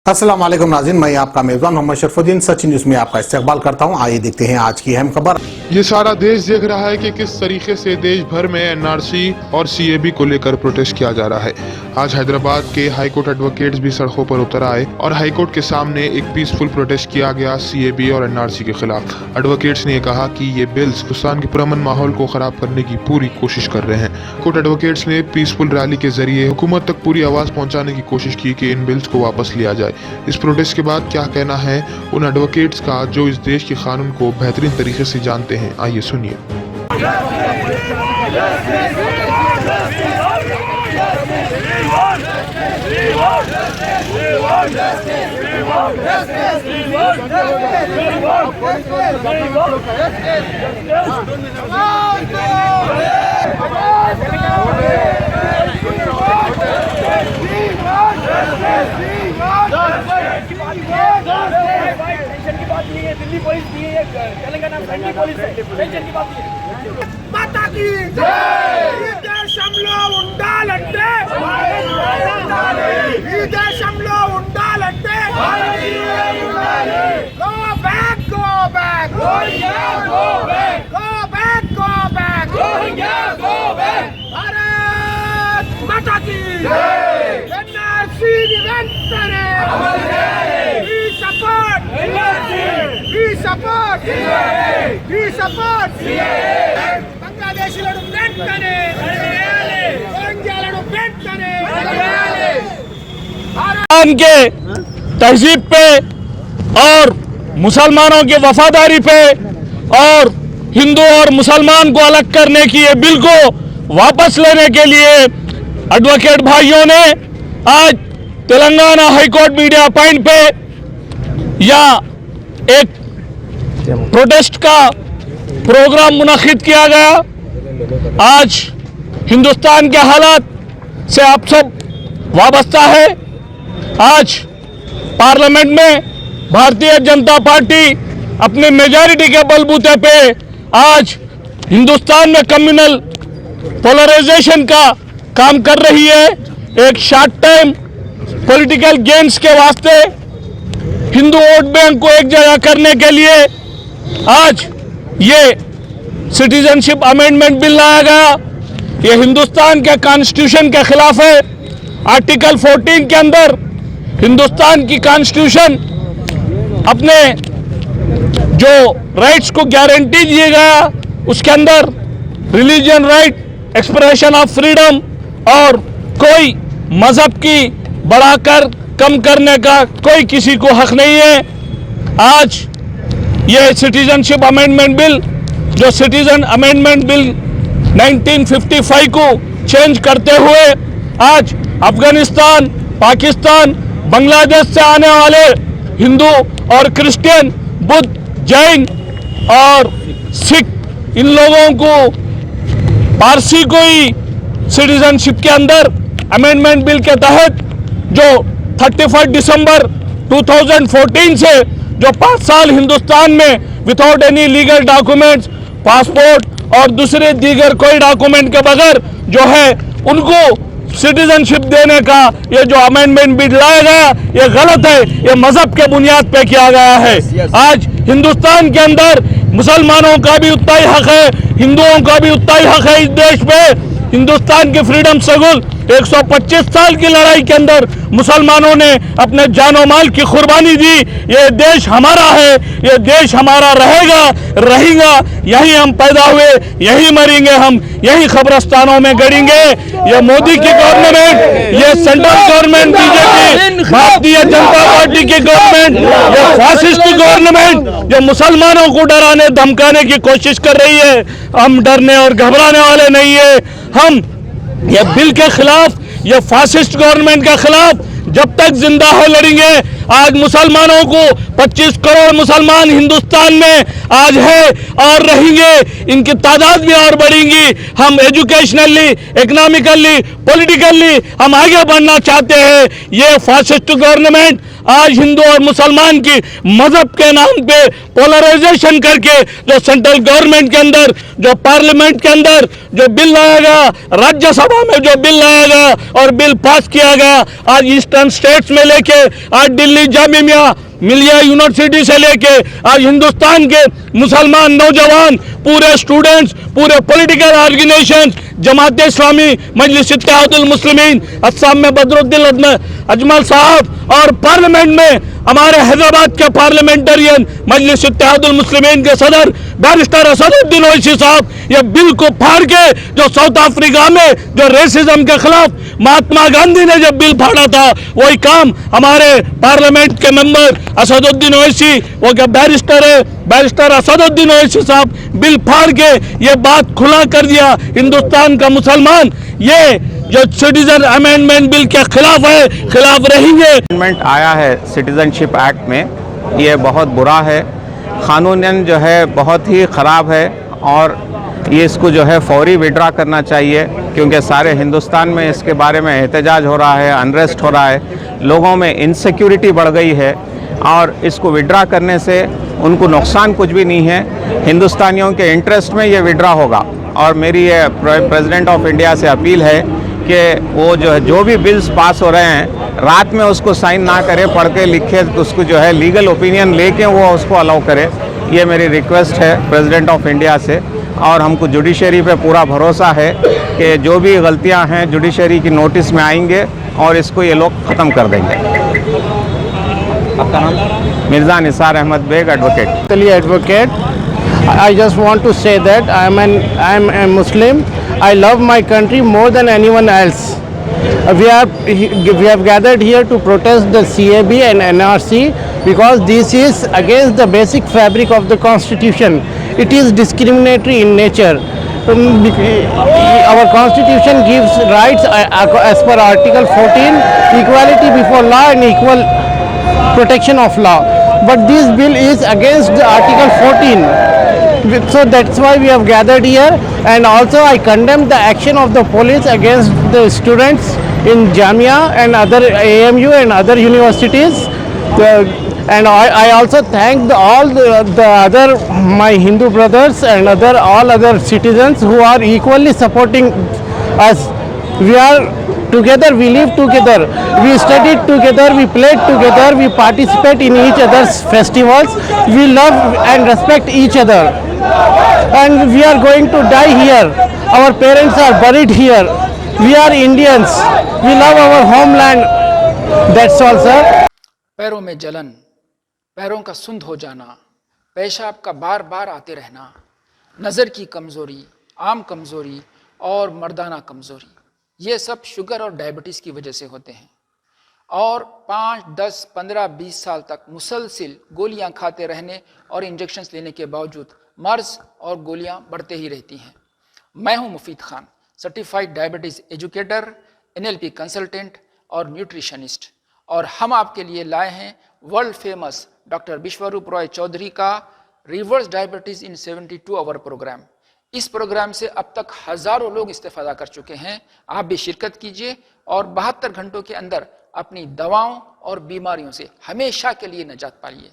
अस्सलाम वालेकुम नाज़रीन, मैं आपका मेज़बान मोहम्मद शरफुद्दीन सचिन न्यूज़ में आपका इस्तकबाल करता हूं। आइए देखते हैं आज की अहम खबर। ये सारा देश देख रहा है कि किस तरीके से देश भर में एनआरसी और सीएबी को लेकर प्रोटेस्ट किया जा रहा है। आज हैदराबाद के हाईकोर्ट एडवोकेट्स भी सड़कों पर उतर आए और हाईकोर्ट के सामने एक पीसफुल प्रोटेस्ट किया गया सीएबी और एनआरसी के खिलाफ। एडवोकेट्स ने कहा कि ये बिल्स हिंदुस्तान के पुरअमन माहौल को खराब करने की पूरी कोशिश कर रहे हैं। कोर्ट एडवोकेट्स ने पीसफुल रैली के जरिए हुकूमत तक पूरी आवाज पहुँचाने की कोशिश की कि इन बिल्स को वापस लिया जाए। इस प्रोटेस्ट के बाद क्या कहना है उन एडवोकेट्स का जो इस देश के कानून को बेहतरीन तरीके से जानते हैं, आइए सुनिए। दिल्ली पुलिस नहीं है, तेलंगाना सेंट्रल पुलिस है, टेंशन की बात नहीं है। माता की जय। ఈ దేశంలో ఉండాలంటే ఈ దేశంలో ఉండాలంటే go back go back go back go back go back go back Bharat Mata की జై। ఎన్ఆర్సీ వెంటనే అమలు చేయాలి। We support NRC, we support CAA, we support CAA. బంగ్లాదేశీలను వెంటనే చేయాలి, రోహింగ్యాలను వెంటనే చేయాలి। पाकिस्तान के तहजीब पे और मुसलमानों की वफादारी पे और हिंदू और मुसलमान को अलग करने की ये बिल को वापस लेने के लिए एडवोकेट भाइयों ने आज तेलंगाना हाईकोर्ट मीडिया पॉइंट पे या एक प्रोटेस्ट का प्रोग्राम मुनक्किद किया गया। आज हिंदुस्तान के हालात से आप सब वाबस्ता है। आज पार्लियामेंट में भारतीय जनता पार्टी अपने मेजॉरिटी के बलबूते पे आज हिंदुस्तान में कम्युनल पोलराइजेशन का काम कर रही है। एक शॉर्ट टाइम पॉलिटिकल गेन्स के वास्ते हिंदू वोट बैंक को एक जगह करने के लिए आज ये सिटीजनशिप अमेंडमेंट बिल लाया गया। ये हिंदुस्तान के कॉन्स्टिट्यूशन के खिलाफ है। आर्टिकल 14 के अंदर हिंदुस्तान की कॉन्स्टिट्यूशन अपने जो राइट्स को गारंटी दिए गया उसके अंदर religion right, expression of freedom और कोई मजहब की बढ़ाकर कम करने का कोई किसी को हक नहीं है। आज ये सिटीजनशिप अमेंडमेंट बिल जो सिटीजन अमेंडमेंट बिल 1955 को चेंज करते हुए आज अफगानिस्तान, पाकिस्तान, बांग्लादेश से आने वाले हिंदू और क्रिश्चियन, बुद्ध, जैन और सिख इन लोगों को पारसी को ही सिटीजनशिप के अंदर अमेंडमेंट बिल के तहत जो 31 दिसंबर 2014 से जो 5 साल हिंदुस्तान में without any legal documents, passport और दूसरे दीगर कोई डॉक्यूमेंट के बगैर जो है उनको सिटीजनशिप देने का ये जो अमेंडमेंट बिल लाया गया ये गलत है। ये मजहब के बुनियाद पे किया गया है। आज हिंदुस्तान के अंदर मुसलमानों का भी उतना ही हक है, हिंदुओं का भी उतना ही हक है। इस देश में हिंदुस्तान की फ्रीडम स्ट्रगल 125 साल की लड़ाई के अंदर मुसलमानों ने अपने जानो माल की कुर्बानी दी। ये देश हमारा है, ये देश हमारा रहेगा। यही हम पैदा हुए, यही मरेंगे, हम यही कब्रिस्तानों में गड़ेंगे। ये मोदी की गवर्नमेंट, ये central government, BJP, Bharatiya Janata party की गवर्नमेंट, ये फासिस्ट गवर्नमेंट, ये मुसलमानों को डराने धमकाने की कोशिश कर रही है। हम डरने और घबराने वाले नहीं है। हम ये बिल के खिलाफ, ये फासिस्ट गवर्नमेंट के खिलाफ जब तक जिंदा हो लड़ेंगे। आज मुसलमानों को 25 करोड़ मुसलमान हिंदुस्तान में आज है और रहेंगे, इनकी तादाद भी और बढ़ेंगी। हम एजुकेशनली, इकोनॉमिकली, पॉलिटिकली हम आगे बढ़ना चाहते हैं। ये फासिस्ट गवर्नमेंट आज हिंदू और मुसलमान की मजहब के नाम पे पोलराइजेशन करके जो सेंट्रल गवर्नमेंट के अंदर, जो पार्लियामेंट के अंदर जो बिल लाया गया, राज्यसभा में जो बिल लाया गया और बिल पास किया गया, आज ईस्टर्न स्टेट्स में लेके आज दिल्ली जामिया मिलिया यूनिवर्सिटी से लेके आज हिंदुस्तान के मुसलमान नौजवान, पूरे स्टूडेंट्स, पूरे पॉलिटिकल ऑर्गेनाइजेशन, जमात इस्लामी, मजलिस इत्तेहादुल मुस्लिमीन, अस्साम में बदरुद्दीन अजमल साहब और पार्लियामेंट में हमारे हैदराबाद के पार्लियामेंटेरियन मजलिस इत्तेहादुल मुस्लिमीन के सदर बैरिस्टर असदुद्दीन ओवैसी साहब ये बिल को फाड़ के, जो साउथ अफ्रीका में जो रेसिज्म के खिलाफ महात्मा गांधी ने जब बिल फाड़ा था, वही काम हमारे पार्लियामेंट के मेंबर असदुद्दीन ओवैसी, वो क्या बैरिस्टर है, बैरिस्टर असदुद्दीन ओवैसी साहब बिल फाड़ के ये बात खुला कर दिया, हिंदुस्तान का मुसलमान ये जो सिटीजन अमेंडमेंट बिल के खिलाफ है, खिलाफ रहेंगे। अमेंडमेंट आया है सिटीजनशिप एक्ट में, ये बहुत बुरा है, कानूनन जो है बहुत ही ख़राब है और ये इसको जो है फौरी विड्रा करना चाहिए, क्योंकि सारे हिंदुस्तान में इसके बारे में एहतजाज हो रहा है, अनरेस्ट हो रहा है, लोगों में इनसिक्योरिटी बढ़ गई है और इसको विड्रा करने से उनको नुकसान कुछ भी नहीं है, हिंदुस्तानियों के इंटरेस्ट में ये विड्रा होगा। और मेरी ये प्रेसिडेंट ऑफ इंडिया से अपील है कि वो जो भी बिल्स पास हो रहे हैं रात में उसको साइन ना करे, पढ़ के लिखे, तो उसको जो है लीगल ओपिनियन लेके वो उसको अलाउ करे। ये मेरी रिक्वेस्ट है प्रेसिडेंट ऑफ इंडिया से। और हमको जुडिशरी पे पूरा भरोसा है कि जो भी गलतियां हैं जुडिशरी की नोटिस में आएंगे और इसको ये लोग ख़त्म कर देंगे। आपका नाम? Mirza Nisar Ahmed Baig, advocate. Advocate. I just want to say that I am a Muslim. I love my country more than anyone else. We have gathered here to protest the CAB and NRC because this is against the basic fabric of the Constitution. It is discriminatory in nature. Our Constitution gives rights as per Article 14, equality before law and equal protection of law. But this bill is against the Article 14. So that's why we have gathered here, and also I condemn the action of the police against the students in Jamia and other AMU and other universities. And I also thank all the other my Hindu brothers and all other citizens who are equally supporting us. We are together, we live together, we studied together, we played together, we participate in each other's festivals, we love and respect each other. And we are going to die here. Our parents are buried here. We are Indians. We love our homeland. That's all, sir. पैरों में जलन, पैरों का सुंद हो जाना, पेशाब का बार बार आते रहना, नज़र की कमज़ोरी, आम कमज़ोरी और मर्दाना कमज़ोरी, ये सब शुगर और डायबिटीज़ की वजह से होते हैं। और 5, 10, 15, 20 साल तक मुसलसिल गोलियां खाते रहने और इंजेक्शन्स लेने के बावजूद मर्ज और गोलियां बढ़ते ही रहती हैं। मैं हूं Mufeed Khan, certified diabetes educator, NLP consultant और न्यूट्रिशनिस्ट, और हम आपके लिए लाए हैं world famous doctor Biswaroop Roy Chowdhury का reverse diabetes in 72 hour program. इस प्रोग्राम से अब तक हज़ारों लोग इस्तेफादा कर चुके हैं। आप भी शिरकत कीजिए और 72 घंटों के अंदर अपनी दवाओं और बीमारियों से हमेशा के लिए निजात पाइए।